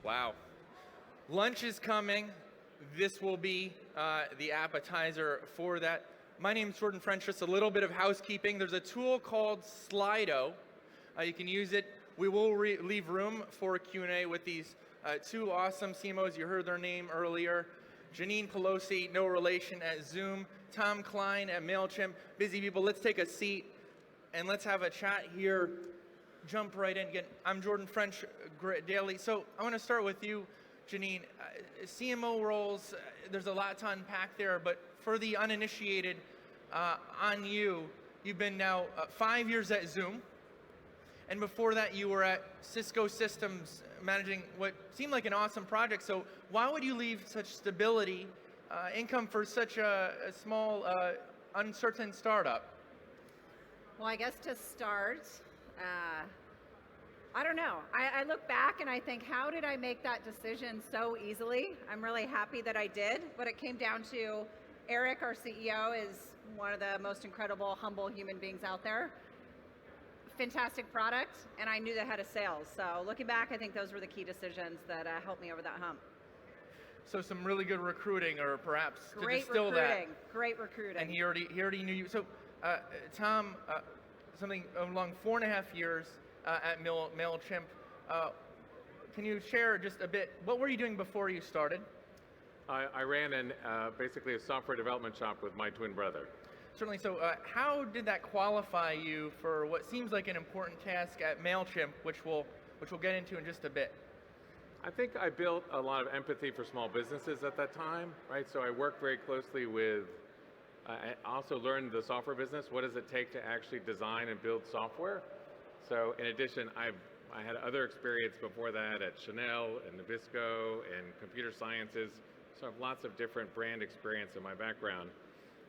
Wow. Lunch is coming. This will be the appetizer for that. My name's Jordan French. Just a little bit of housekeeping. There's a tool called Slido. You can use it. We will leave room for Q&A with these two awesome CMOs. You heard their name earlier. Janine Pelosi, no relation at Zoom. Tom Klein at Mailchimp. Busy people, let's take a seat and let's have a chat here. Jump right in. Again, I'm Jordan French, GritDaily. So I want to start with you, Janine. CMO roles, there's a lot to unpack there, but for the uninitiated, on you, you've been now 5 years at Zoom, and before that you were at Cisco Systems managing what seemed like an awesome project. So why would you leave such stability, income for such a small, uncertain startup? Well, I guess to start, I don't know. I look back and I think, how did I make that decision so easily? I'm really happy that I did, but it came down to Eric, our CEO, is one of the most incredible, humble human beings out there. Fantastic product, and I knew the head of sales. So looking back, I think those were the key decisions that helped me over that hump. So some really good recruiting, or perhaps Great to distill recruiting. that. Great recruiting. And he already knew you. So Tom, something along 4.5 years at Mailchimp. Can you share just a bit? What were you doing before you started? I ran basically a software development shop with my twin brother. Certainly. So how did that qualify you for what seems like an important task at Mailchimp, which we'll get into in just a bit? I think I built a lot of empathy for small businesses at that time, right? So I worked very closely with, I also learned the software business. What does it take to actually design and build software? So in addition, I had other experience before that at Chanel and Nabisco and computer sciences. So I have lots of different brand experience in my background.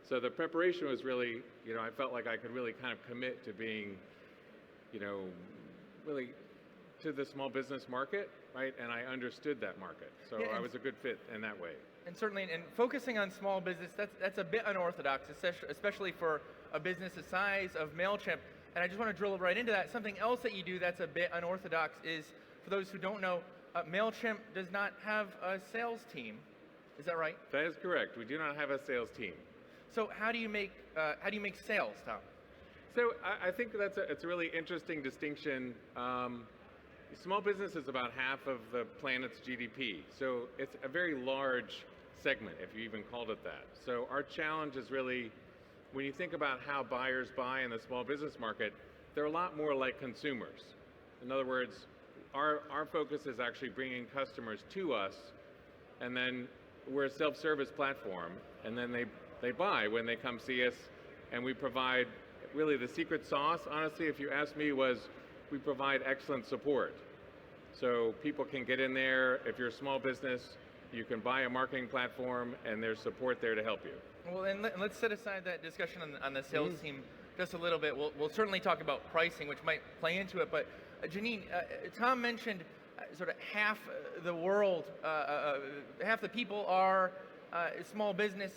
So the preparation was really, I felt like I could really kind of commit to being, really to the small business market, right? And I understood that market. So yeah, I was a good fit in that way. And certainly, and focusing on small business, that's a bit unorthodox, especially for a business the size of Mailchimp. And I just want to drill right into that. Something else that you do that's a bit unorthodox is, for those who don't know, Mailchimp does not have a sales team. Is that right? That is correct. We do not have a sales team. So how do you make sales, Tom? So I think it's a really interesting distinction. Small business is about half of the planet's GDP. So it's a very large segment, if you even called it that. So our challenge is really, when you think about how buyers buy in the small business market, they're a lot more like consumers. In other words, our focus is actually bringing customers to us, and then we're a self-service platform, and then they buy when they come see us, and we provide, really the secret sauce, honestly, if you ask me, was we provide excellent support. So people can get in there. If you're a small business, you can buy a marketing platform, and there's support there to help you. Well, and let's set aside that discussion on the sales team just a little bit. We'll certainly talk about pricing, which might play into it. But Janine, Tom mentioned sort of half the world, half the people are small business.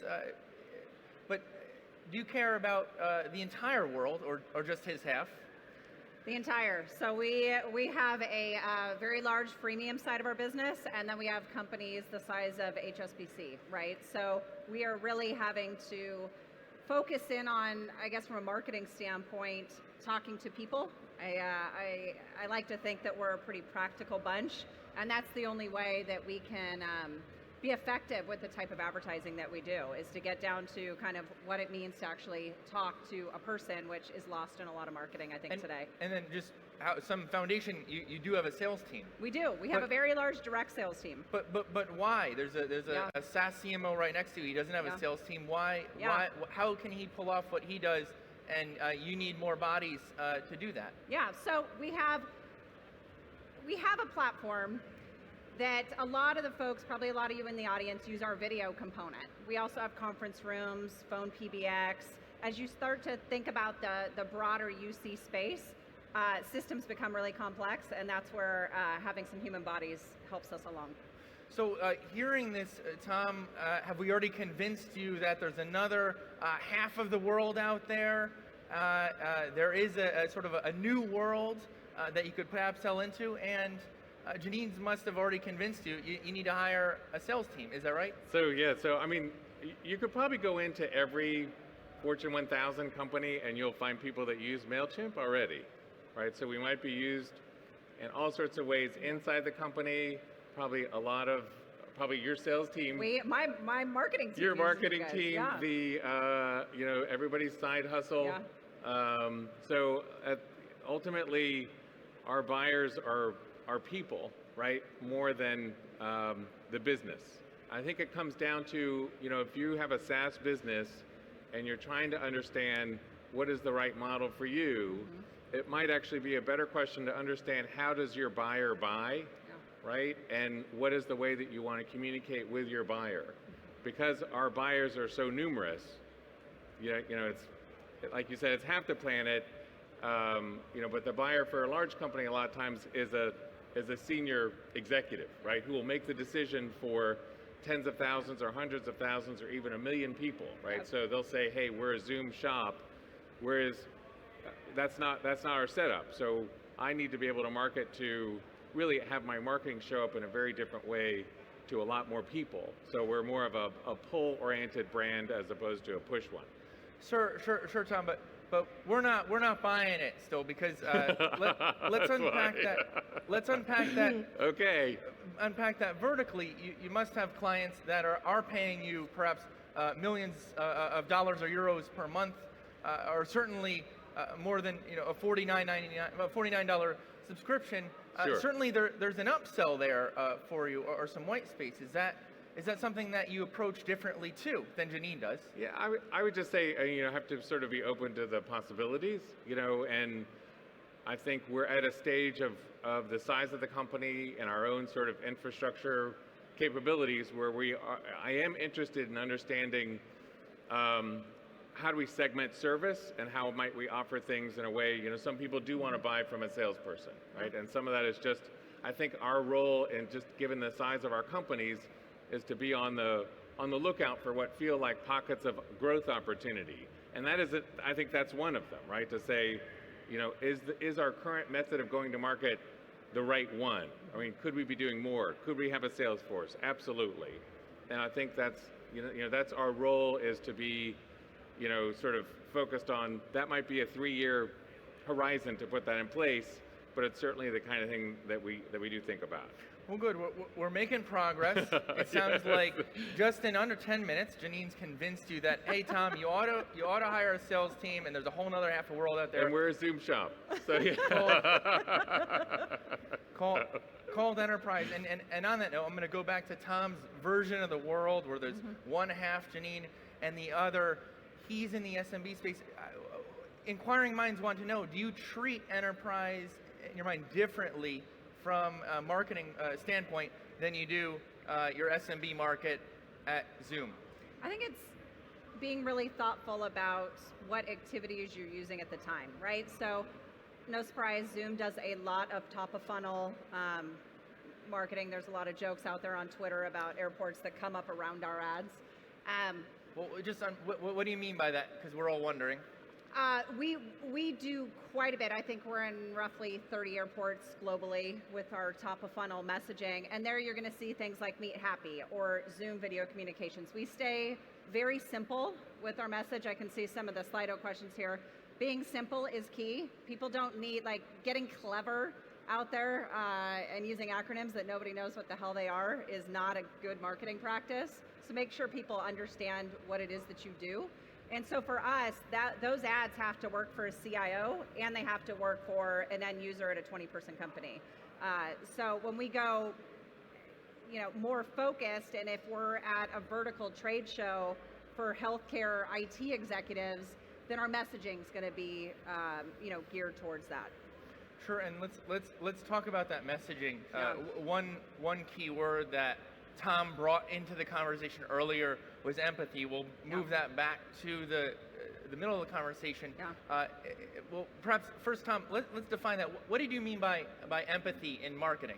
But do you care about the entire world, or just his half? The entire. So we have a very large freemium side of our business, and then we have companies the size of HSBC, right? So we are really having to focus in on, I guess from a marketing standpoint, talking to people. I like to think that we're a pretty practical bunch, and that's the only way that we can be effective with the type of advertising that we do, is to get down to kind of what it means to actually talk to a person, which is lost in a lot of marketing, I think, today. And then just some foundation, you do have a sales team. We do. We have a very large direct sales team. But why? There's a SAAS CMO right next to you. He doesn't have a sales team. Why? How can he pull off what he does, and you need more bodies to do that? Yeah, so we have a platform that a lot of the folks, probably a lot of you in the audience, use our video component. We also have conference rooms, phone PBX. As you start to think about the broader UC space, systems become really complex, and that's where having some human bodies helps us along. So hearing this, Tom, have we already convinced you that there's another half of the world out there? There is a sort of a new world that you could perhaps sell into, and Janine's must have already convinced you, you need to hire a sales team. Is that right? So yeah, so I mean, you could probably go into every Fortune 1000 company and you'll find people that use Mailchimp already, right? So we might be used in all sorts of ways inside the company. Probably your sales team. My marketing team. Your uses marketing you guys, team, yeah. the everybody's side hustle. Yeah. So ultimately, our buyers are people, right? More than the business. I think it comes down to, if you have a SaaS business and you're trying to understand what is the right model for you, it might actually be a better question to understand how does your buyer buy, right? And what is the way that you want to communicate with your buyer? Because our buyers are so numerous, it's like you said, it's half the planet, but the buyer for a large company a lot of times is a senior executive, right? Who will make the decision for tens of thousands or hundreds of thousands or even 1 million people, right? Yep. So they'll say, hey, we're a Zoom shop, whereas that's not our setup. So I need to be able to market to really have my marketing show up in a very different way to a lot more people. So we're more of a pull-oriented brand as opposed to a push one. Sure, Tom. But we're not buying it still, because let's unpack that. Let's unpack that. Okay. Unpack that vertically. You must have clients that are paying you perhaps millions of dollars or euros per month, or certainly more than a $49 subscription. Sure. Certainly there's an upsell there for you, or some white space. Is that something that you approach differently too than Janine does? Yeah, I would just say, have to sort of be open to the possibilities, and I think we're at a stage of the size of the company and our own sort of infrastructure capabilities where I am interested in understanding how do we segment service and how might we offer things in a way, some people do want to buy from a salesperson, right? And some of that is just, I think our role in just given the size of our companies is to be on the lookout for what feel like pockets of growth opportunity. And that is, I think that's one of them, right? To say, is our current method of going to market the right one? I mean, could we be doing more? Could we have a sales force? Absolutely. And I think that's, that's our role, is to be, sort of focused on, that might be a 3-year horizon to put that in place, but it's certainly the kind of thing that we do think about. Well, good. We're making progress. It sounds like just in under 10 minutes, Janine's convinced you that, hey, Tom, you ought to hire a sales team, and there's a whole other half of the world out there. And we're a Zoom shop. So yeah. Called enterprise. And on that note, I'm going to go back to Tom's version of the world where there's one half Janine and the other, he's in the SMB space. Inquiring minds want to know, do you treat enterprise in your mind differently from a marketing standpoint than you do your SMB market at Zoom? I think it's being really thoughtful about what activities you're using at the time, right? So no surprise, Zoom does a lot of top of funnel marketing. There's a lot of jokes out there on Twitter about airports that come up around our ads. Well, just on, what do you mean by that? Because we're all wondering. We do quite a bit. I think we're in roughly 30 airports globally with our top of funnel messaging. And there you're going to see things like Meet Happy or Zoom video communications. We stay very simple with our message. I can see some of the Slido questions here. Being simple is key. People don't need, getting clever out there and using acronyms that nobody knows what the hell they are is not a good marketing practice. So make sure people understand what it is that you do. And so for us, those ads have to work for a CIO and they have to work for an end user at a 20-person company. So when we go, more focused, and if we're at a vertical trade show for healthcare IT executives, then our messaging is going to be, geared towards that. Sure, and let's talk about that messaging. Yeah. One key word that Tom brought into the conversation earlier was empathy. We'll move that back to the middle of the conversation. Yeah. Well, perhaps first, Tom, let's define that. What did you mean by empathy in marketing?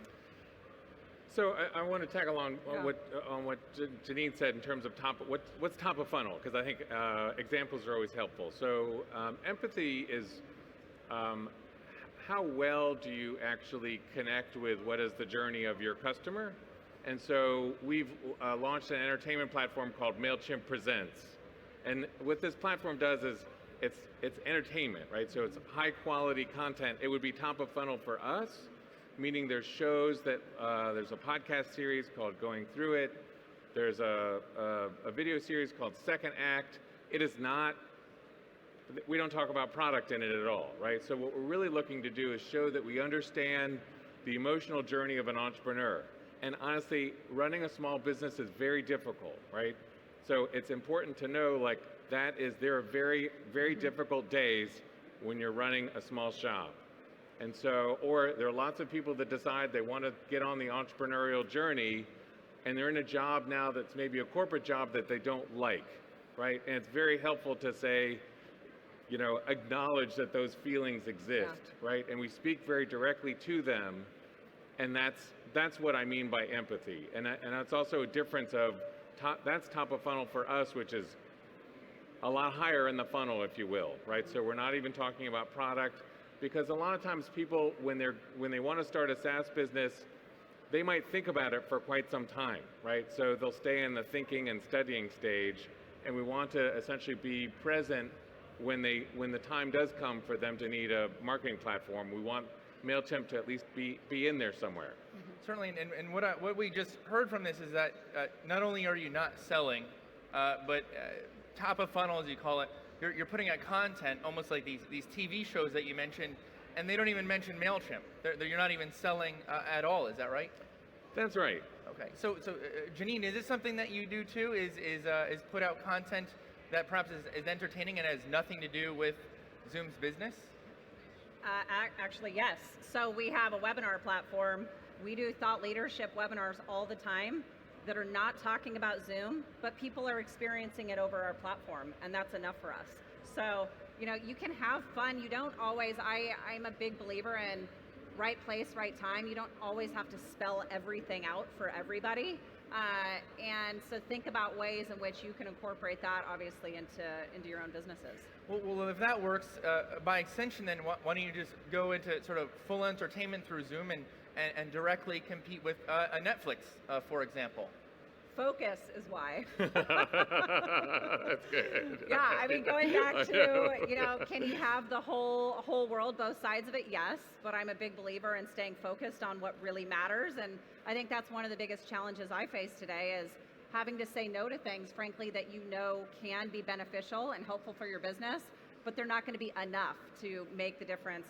So I want to tag along on what Janine said in terms of what's top of funnel, because I think examples are always helpful. So empathy is how well do you actually connect with what is the journey of your customer? And so we've launched an entertainment platform called Mailchimp Presents. And what this platform does is it's entertainment, right? So it's high quality content. It would be top of funnel for us, meaning there's shows that, there's a podcast series called Going Through It. There's a video series called Second Act. It is not, we don't talk about product in it at all, right? So what we're really looking to do is show that we understand the emotional journey of an entrepreneur. And honestly, running a small business is very difficult, right? So it's important to know, like, there are very, very difficult days when you're running a small shop. And so, or there are lots of people that decide they want to get on the entrepreneurial journey, and they're in a job now that's maybe a corporate job that they don't like, right? And it's very helpful to say, you know, acknowledge that those feelings exist, right? And we speak very directly to them, and that's what I mean by empathy. And that's also a difference of, that's top of funnel for us, which is a lot higher in the funnel, if you will, right? So we're not even talking about product, because a lot of times people, when they want to start a SaaS business, they might think about it for quite some time, right? So they'll stay in the thinking and studying stage, and we want to essentially be present when the time does come for them to need a marketing platform. We want Mailchimp to at least be in there somewhere. Certainly, and what we just heard from this is that not only are you not selling, but top of funnel, as you call it, you're putting out content, almost like these TV shows that you mentioned, and they don't even mention Mailchimp. You're not even selling at all. Is that right? That's right. Okay. So Janine, is this something that you do too? Is put out content that perhaps is entertaining and has nothing to do with Zoom's business? Actually, yes. So we have a webinar platform. We do thought leadership webinars all the time that are not talking about Zoom, but people are experiencing it over our platform, and that's enough for us. So, you know, you can have fun. You don't always, I'm a big believer in right place, right time. You don't always have to spell everything out for everybody. And so think about ways in which you can incorporate that, obviously, into your own businesses. Well, if that works, by extension, then why don't you just go into sort of full entertainment through Zoom and directly compete with a Netflix, for example? Focus is why. That's good. Yeah, I mean, going back to, you know, can you have the whole world, both sides of it? Yes, but I'm a big believer in staying focused on what really matters, and I think that's one of the biggest challenges I face today is having to say no to things, frankly, that you know can be beneficial and helpful for your business, but they're not going to be enough to make the difference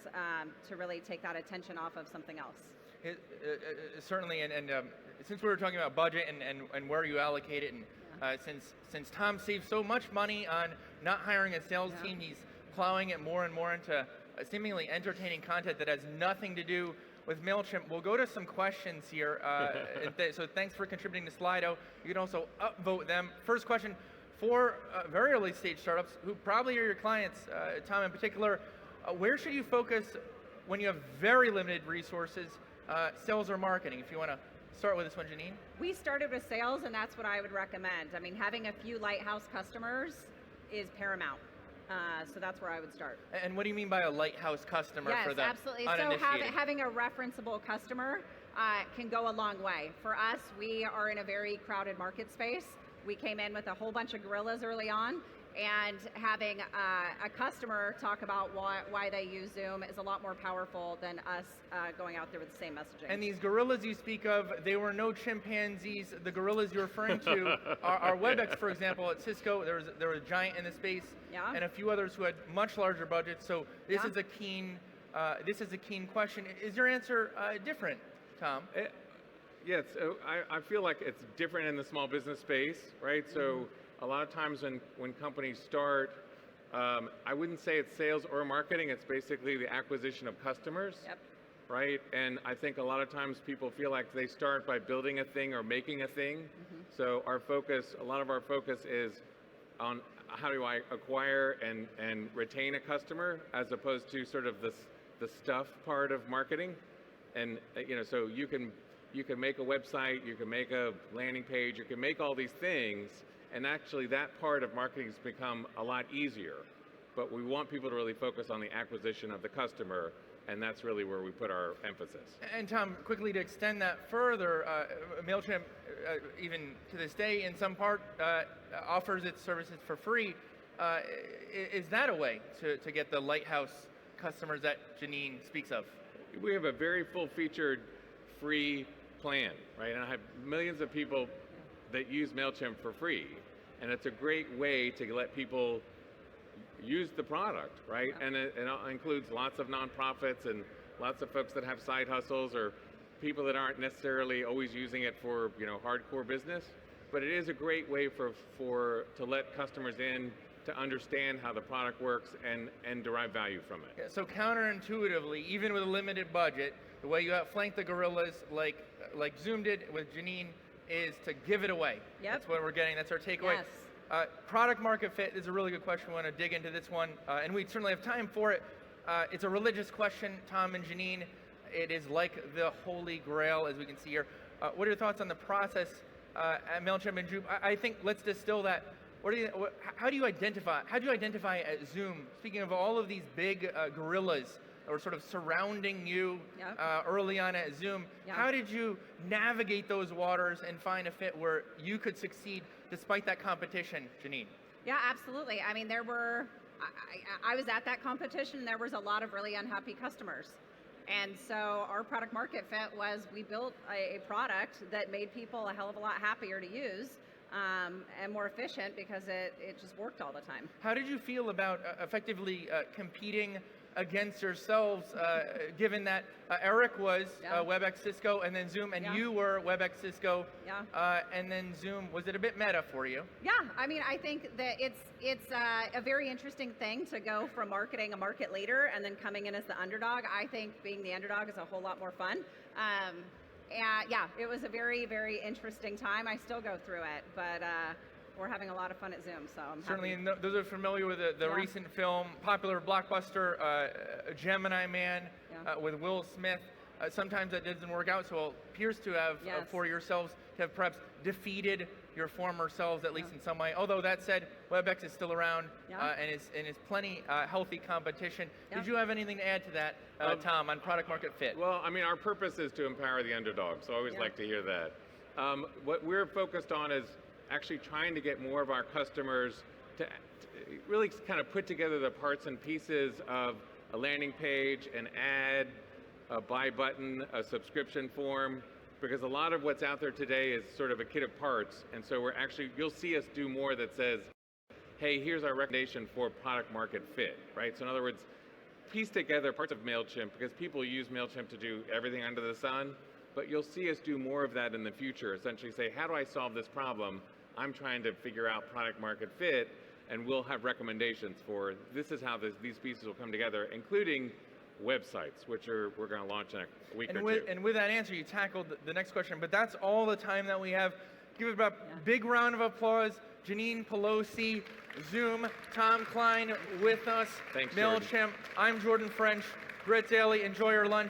to really take that attention off of something else. Certainly, and since we were talking about budget and where you allocate it, and since Tom saves so much money on not hiring a sales team, he's plowing it more and more into seemingly entertaining content that has nothing to do with Mailchimp. We'll go to some questions here. So thanks for contributing to Slido. You can also upvote them. First question for very early stage startups who probably are your clients, Tom in particular. Where should you focus when you have very limited resources, sales or marketing? If you want to start with this one, Janine. We started with sales, and that's what I would recommend. I mean, having a few lighthouse customers is paramount. So that's where I would start. And what do you mean by a lighthouse customer for the absolutely. uninitiated? So having a referenceable customer can go a long way. For us, we are in a very crowded market space. We came in with a whole bunch of gorillas early on, and having a customer talk about why they use Zoom is a lot more powerful than us going out there with the same messaging. And these gorillas you speak of, they were no chimpanzees. The gorillas you're referring to are WebEx, for example, at Cisco. There was a giant in the space, and a few others who had much larger budgets. So this is a keen question. Is your answer different, Tom? Yes, I feel like it's different in the small business space, right? So a lot of times when companies start, I wouldn't say it's sales or marketing, it's basically the acquisition of customers, right? And I think a lot of times people feel like they start by building a thing or making a thing. So a lot of our focus is on how do I acquire and retain a customer, as opposed to sort of the stuff part of marketing. And so you can make a website, you can make a landing page, you can make all these things, and actually that part of marketing has become a lot easier. But we want people to really focus on the acquisition of the customer, and that's really where we put our emphasis. And Tom, quickly to extend that further, Mailchimp, even to this day, in some part, offers its services for free. Is that a way to get the lighthouse customers that Janine speaks of? We have a very full-featured free plan, right? And I have millions of people that use Mailchimp for free, and it's a great way to let people use the product, right? And it includes lots of nonprofits and lots of folks that have side hustles or people that aren't necessarily always using it for, you know, hardcore business. But it is a great way to let customers in to understand how the product works and derive value from it. Yeah, so counterintuitively, even with a limited budget, the way you outflank the gorillas, like Zoom did with Janine, is to give it away. Yep. That's what we're getting. That's our takeaway. Yes. Product market fit is a really good question. We want to dig into this one, and we certainly have time for it. It's a religious question, Tom and Janine. It is like the holy grail, as we can see here. What are your thoughts on the process at Mailchimp and Zoom? I think let's distill that. How do you identify at Zoom? Speaking of all of these big gorillas that were sort of surrounding you early on at Zoom, how did you navigate those waters and find a fit where you could succeed despite that competition, Janine? Yeah, absolutely. I mean, I was at that competition. There was a lot of really unhappy customers. And so our product market fit was we built a product that made people a hell of a lot happier to use and more efficient because it just worked all the time. How did you feel about effectively competing against yourselves, given that Eric was WebEx Cisco and then Zoom, and you were WebEx Cisco and then Zoom? Was it a bit meta for you? Yeah, I mean, I think that it's a very interesting thing to go from marketing a market leader and then coming in as the underdog. I think being the underdog is a whole lot more fun. And yeah, it was a very, very interesting time. I still go through it, but we're having a lot of fun at Zoom, so I'm certainly. happy. And those are familiar with the recent film, popular blockbuster, Gemini Man, with Will Smith. Sometimes that doesn't work out, so it appears to have, for yourselves, to have perhaps defeated your former selves, at least in some way. Although that said, WebEx is still around and is plenty healthy competition. Did you have anything to add to that, Tom, on product market fit? Well, I mean, our purpose is to empower the underdog, so I always like to hear that. What we're focused on is actually trying to get more of our customers to really kind of put together the parts and pieces of a landing page, an ad, a buy button, a subscription form, because a lot of what's out there today is sort of a kit of parts, and so you'll see us do more that says, hey, here's our recommendation for product market fit, right? So in other words, piece together parts of Mailchimp, because people use Mailchimp to do everything under the sun, but you'll see us do more of that in the future, essentially say, how do I solve this problem? I'm trying to figure out product market fit, and we'll have recommendations for this is how these pieces will come together, including websites, which we're going to launch in a week or two. And with that answer, you tackled the next question, but that's all the time that we have. Give it a big round of applause. Janine Pelosi, Zoom, Tom Klein with us. Thanks, Mailchimp. I'm Jordan French. GritDaily. Enjoy your lunch.